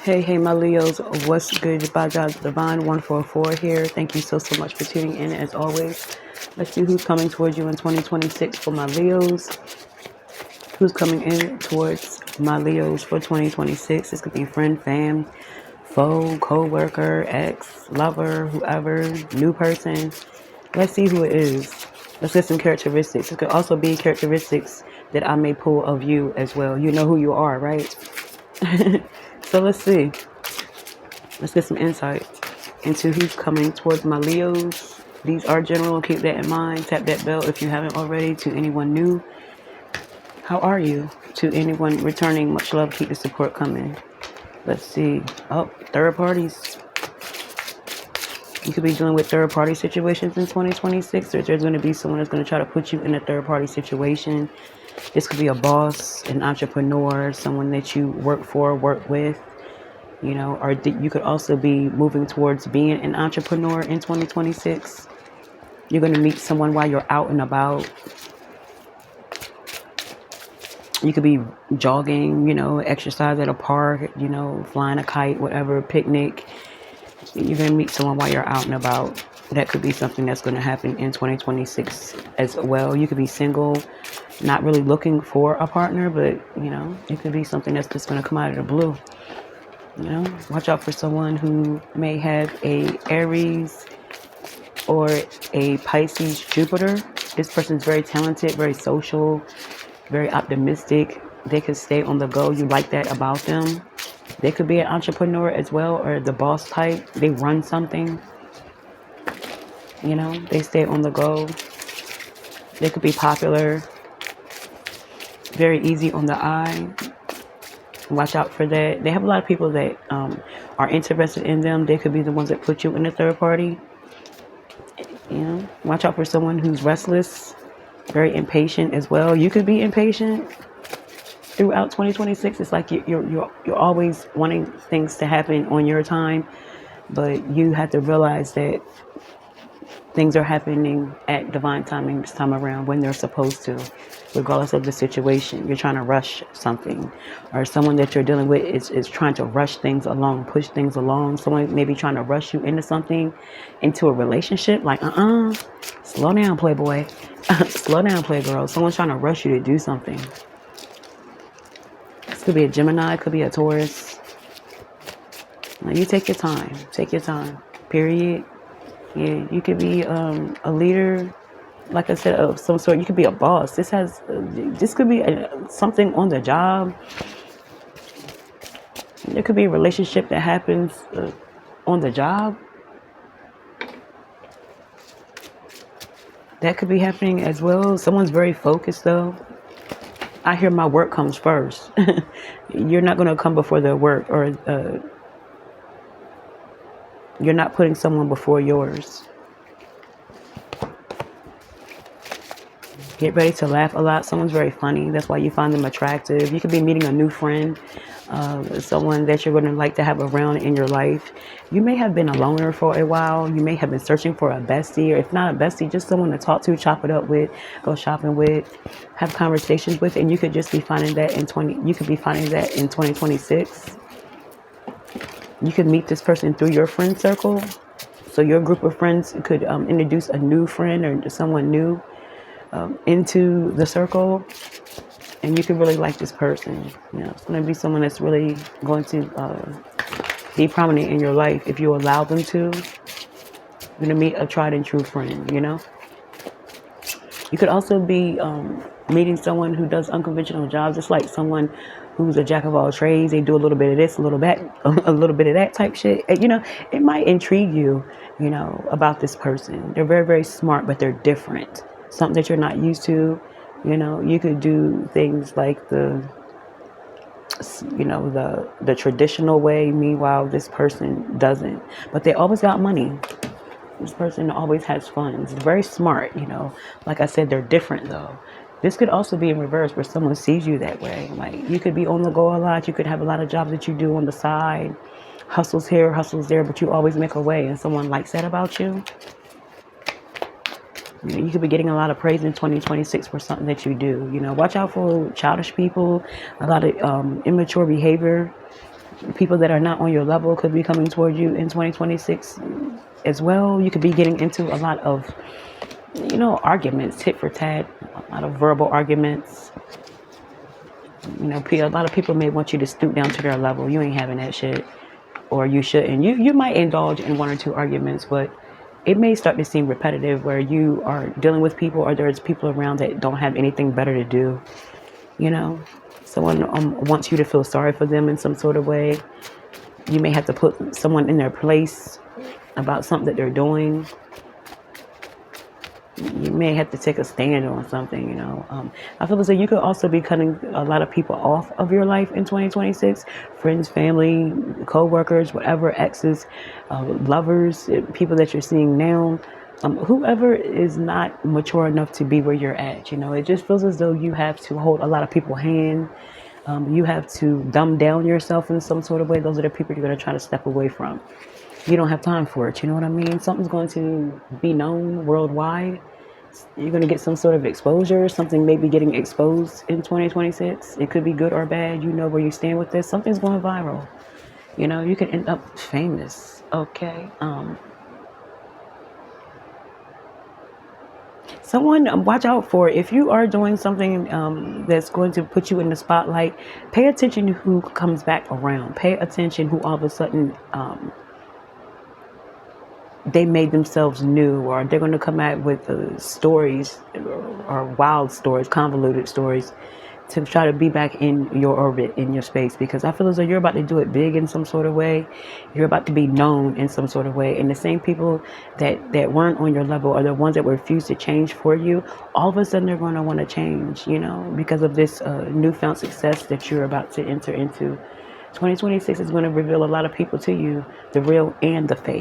Hey, my Leos, what's good? By God's Divine 144 here. Thank you so much for tuning in as always. Let's see who's coming towards you in 2026 for my Leos. Who's coming in towards my Leos for 2026? This could be friend, fam, foe, co-worker, ex, lover, whoever, new person. Let's see who it is. Let's get some characteristics. It could also be characteristics that I may pull of you as well. You know who you are, right? So let's see. Let's get some insight into who's coming towards my Leos. These are general. Keep that in mind. Tap that bell if you haven't already. To anyone new, how are you? To anyone returning, much love. Keep the support coming. Let's see. Oh, third parties. You could be dealing with third party situations in 2026. Or there's going to be someone that's going to try to put you in a third party situation. This could be a boss, an entrepreneur, someone that you work for, work with. You know, or you could also be moving towards being an entrepreneur in 2026. You're going to meet someone while you're out and about. You could be jogging, you know, exercise at a park, you know, flying a kite, whatever, picnic. You're going to meet someone while you're out and about. That could be something that's going to happen in 2026 as well. You could be single, not really looking for a partner, but, you know, it could be something that's just going to come out of the blue. You know, watch out for someone who may have a Aries or a Pisces Jupiter. This person's very talented, very social, very optimistic. They could stay on the go. You like that about them. They could be an entrepreneur as well, or the boss type. They run something. You know, they stay on the go. They could be popular. Very easy on the eye. Watch out for that. They have a lot of people that are interested in them. They could be the ones that put you in a third party. You know, watch out for someone who's restless, very impatient as well. You could be impatient throughout 2026. It's like you're always wanting things to happen on your time, but you have to realize that things are happening at divine timing this time around when they're supposed to, regardless of the situation. You're trying to rush something, or someone that you're dealing with is trying to rush things along, push things along. Someone may be trying to rush you into something, into a relationship. Like, slow down, playboy. Slow down, playgirl. Someone's trying to rush you to do something. This could be a Gemini, could be a Taurus. Now, you take your time. Take your time. Period. Yeah, you could be a leader, like I said, of some sort. You could be a boss. This could be something on the job. There could be a relationship that happens on the job. That could be happening as well. Someone's very focused though. I hear my work comes first. You're not going to come before their work, or you're not putting someone before yours. Get ready to laugh a lot. Someone's very funny. That's why you find them attractive. You could be meeting a new friend, someone that you're going to like to have around in your life. You may have been a loner for a while. You may have been searching for a bestie, or if not a bestie, just someone to talk to, chop it up with, go shopping with, have conversations with, and you could just be finding that in 2026. You could meet this person through your friend circle. So your group of friends could introduce a new friend or someone new into the circle, and you could really like this person. You know, it's going to be someone that's really going to be prominent in your life if you allow them to. You're going to meet a tried and true friend, you know. You could also be meeting someone who does unconventional jobs. It's like someone who's a jack of all trades. They do a little bit of this, a little bit of that type shit. And, you know, it might intrigue you, you know, about this person. They're very, very smart, but they're different. Something that you're not used to. You know, you could do things like the traditional way. Meanwhile, this person doesn't. But they always got money. This person always has funds. Very smart, you know. Like I said, they're different though. This could also be in reverse, where someone sees you that way. Like, you could be on the go a lot. You could have a lot of jobs that you do on the side. Hustles here, hustles there, but you always make a way, and someone likes that about you. You could be getting a lot of praise in 2026 for something that you do. You know, watch out for childish people, a lot of immature behavior. People that are not on your level could be coming toward you in 2026 as well. You could be getting into a lot of, arguments, tit for tat, a lot of verbal arguments. A lot of people may want you to stoop down to their level. You ain't having that shit, or you shouldn't. You might indulge in one or two arguments, but it may start to seem repetitive where you are dealing with people, or there's people around that don't have anything better to do. Someone wants you to feel sorry for them in some sort of way. You may have to put someone in their place about something that they're doing. You may have to take a stand on something. I feel as though you could also be cutting a lot of people off of your life in 2026. Friends, family, co-workers, whatever, exes, lovers, people that you're seeing now. Whoever is not mature enough to be where you're at. It just feels as though you have to hold a lot of people's hand. You have to dumb down yourself in some sort of way. Those are the people you're going to try to step away from. You don't have time for it. You know what I mean? Something's going to be known worldwide. You're going to get some sort of exposure. Something may be getting exposed in 2026. It could be good or bad. You know where you stand with this. Something's going viral. You could end up famous. Okay. Someone watch out for, if you are doing something that's going to put you in the spotlight, pay attention to who comes back around. Pay attention who all of a sudden they made themselves new, or they're going to come out with stories or wild stories, convoluted stories, to try to be back in your orbit, in your space, because I feel as though you're about to do it big in some sort of way. You're about to be known in some sort of way. And the same people that weren't on your level are the ones that refuse to change for you. All of a sudden, they're going to want to change, because of this newfound success that you're about to enter into. 2026 is going to reveal a lot of people to you, the real and the fake.